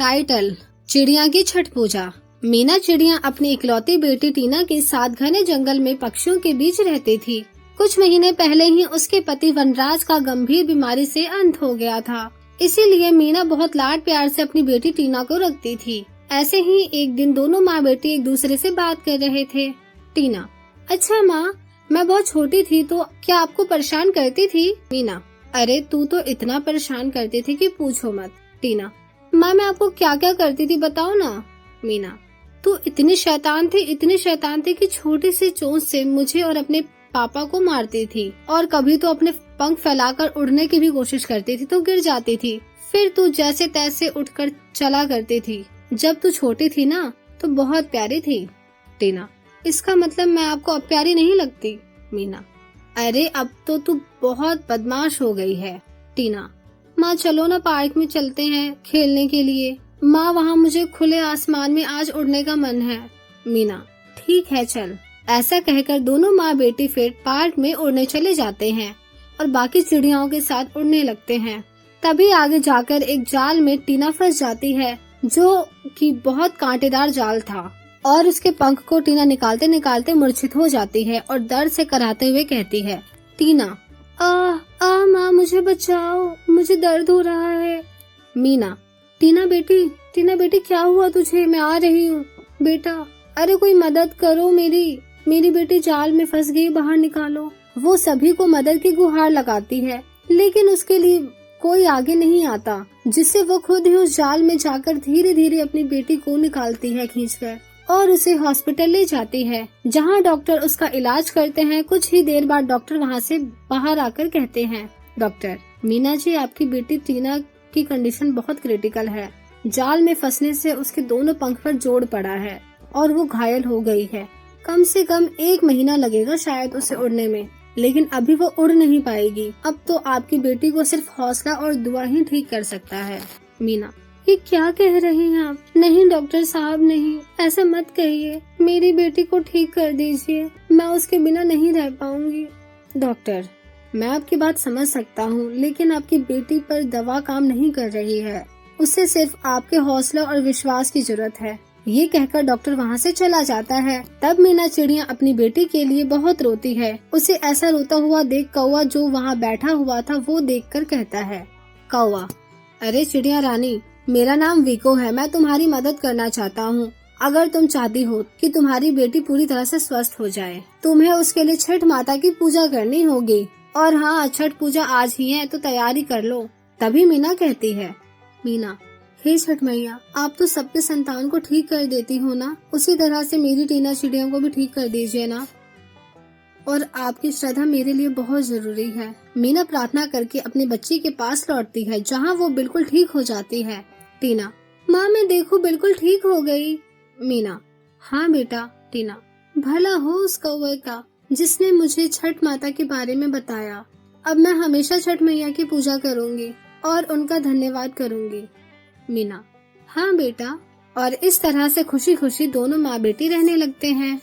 Title, चिड़िया की छठ पूजा। मीना चिड़िया अपनी इकलौती बेटी टीना के साथ घने जंगल में पक्षियों के बीच रहती थी। कुछ महीने पहले ही उसके पति वनराज का गंभीर बीमारी से अंत हो गया था, इसीलिए मीना बहुत लाड प्यार से अपनी बेटी टीना को रखती थी। ऐसे ही एक दिन दोनों माँ बेटी एक दूसरे से बात कर रहे थे। टीना, अच्छा माँ, मैं बहुत छोटी थी तो क्या आपको परेशान करती थी? मीना, अरे तू तो इतना परेशान करती थी कि पूछो मत। टीना, माँ मैं आपको क्या क्या करती थी बताओ ना। मीना, तू इतनी शैतान थी कि छोटी सी चोंच से मुझे और अपने पापा को मारती थी, और कभी तो अपने पंख फैलाकर उड़ने की भी कोशिश करती थी तो गिर जाती थी। फिर तू जैसे तैसे उठकर चला करती थी। जब तू छोटी थी ना तो बहुत प्यारी थी। टीना, इसका मतलब मैं आपको अब प्यारी नहीं लगती? मीना, अरे अब तो तू बहुत बदमाश हो गई है। टीना, माँ चलो ना पार्क में चलते हैं खेलने के लिए। माँ वहाँ मुझे खुले आसमान में आज उड़ने का मन है। मीना, ठीक है चल। ऐसा कहकर दोनों माँ बेटी फिर पार्क में उड़ने चले जाते हैं और बाकी चिड़ियाओं के साथ उड़ने लगते हैं। तभी आगे जाकर एक जाल में टीना फंस जाती है, जो कि बहुत कांटेदार जाल था, और उसके पंख को टीना निकालते निकालते मूर्छित हो जाती है और दर्द से कराहते हुए कहती है, टीना, माँ मुझे बचाओ, मुझे दर्द हो रहा है। मीना, टीना बेटी क्या हुआ तुझे? मैं आ रही हूँ बेटा। अरे कोई मदद करो, मेरी बेटी जाल में फंस गई, बाहर निकालो। वो सभी को मदद की गुहार लगाती है, लेकिन उसके लिए कोई आगे नहीं आता, जिससे वो खुद ही उस जाल में जाकर धीरे धीरे अपनी बेटी को निकालती है खींचकर, और उसे हॉस्पिटल ले जाती है, जहां डॉक्टर उसका इलाज करते हैं। कुछ ही देर बाद डॉक्टर वहां से बाहर आकर कहते हैं, डॉक्टर, मीना जी आपकी बेटी टीना की कंडीशन बहुत क्रिटिकल है। जाल में फंसने से उसके दोनों पंख पर जोड़ पड़ा है और वो घायल हो गई है। कम से कम 1 महीना लगेगा शायद उसे उड़ने में, लेकिन अभी वो उड़ नहीं पाएगी। अब तो आपकी बेटी को सिर्फ हौसला और दुआ ही ठीक कर सकता है। मीना, ये क्या कह रहे हैं आप? नहीं डॉक्टर साहब नहीं, ऐसा मत कहिए। मेरी बेटी को ठीक कर दीजिए, मैं उसके बिना नहीं रह पाऊंगी। डॉक्टर, मैं आपकी बात समझ सकता हूँ, लेकिन आपकी बेटी पर दवा काम नहीं कर रही है। उसे सिर्फ आपके हौसला और विश्वास की जरूरत है। ये कहकर डॉक्टर वहाँ से चला जाता है। तब मीना चिड़िया अपनी बेटी के लिए बहुत रोती है। उसे ऐसा रोता हुआ देख कौवा, जो वहाँ बैठा हुआ था, वो देखकर कहता है, कौवा, अरे चिड़िया रानी, मेरा नाम विको है। मैं तुम्हारी मदद करना चाहता हूँ। अगर तुम चाहती हो कि तुम्हारी बेटी पूरी तरह से स्वस्थ हो जाए, तुम्हें उसके लिए छठ माता की पूजा करनी होगी। और हाँ, छठ पूजा आज ही है तो तैयारी कर लो। तभी मीना कहती है, मीना, हे छठ मैया, आप तो सबके संतान को ठीक कर देती हो ना, उसी तरह से मेरी टीना चिड़िया को भी ठीक कर दीजिए ना। और आपकी श्रद्धा मेरे लिए बहुत जरूरी है। मीना प्रार्थना करके अपनी बच्ची के पास लौटती है, जहाँ वो बिल्कुल ठीक हो जाती है। टीना, माँ मैं देखो बिल्कुल ठीक हो गई। मीना, हाँ बेटा। टीना, भला हो उस कौवे का जिसने मुझे छठ माता के बारे में बताया। अब मैं हमेशा छठ मैया की पूजा करूँगी और उनका धन्यवाद करूँगी। मीना, हाँ बेटा। और इस तरह से खुशी खुशी दोनों माँ बेटी रहने लगते हैं।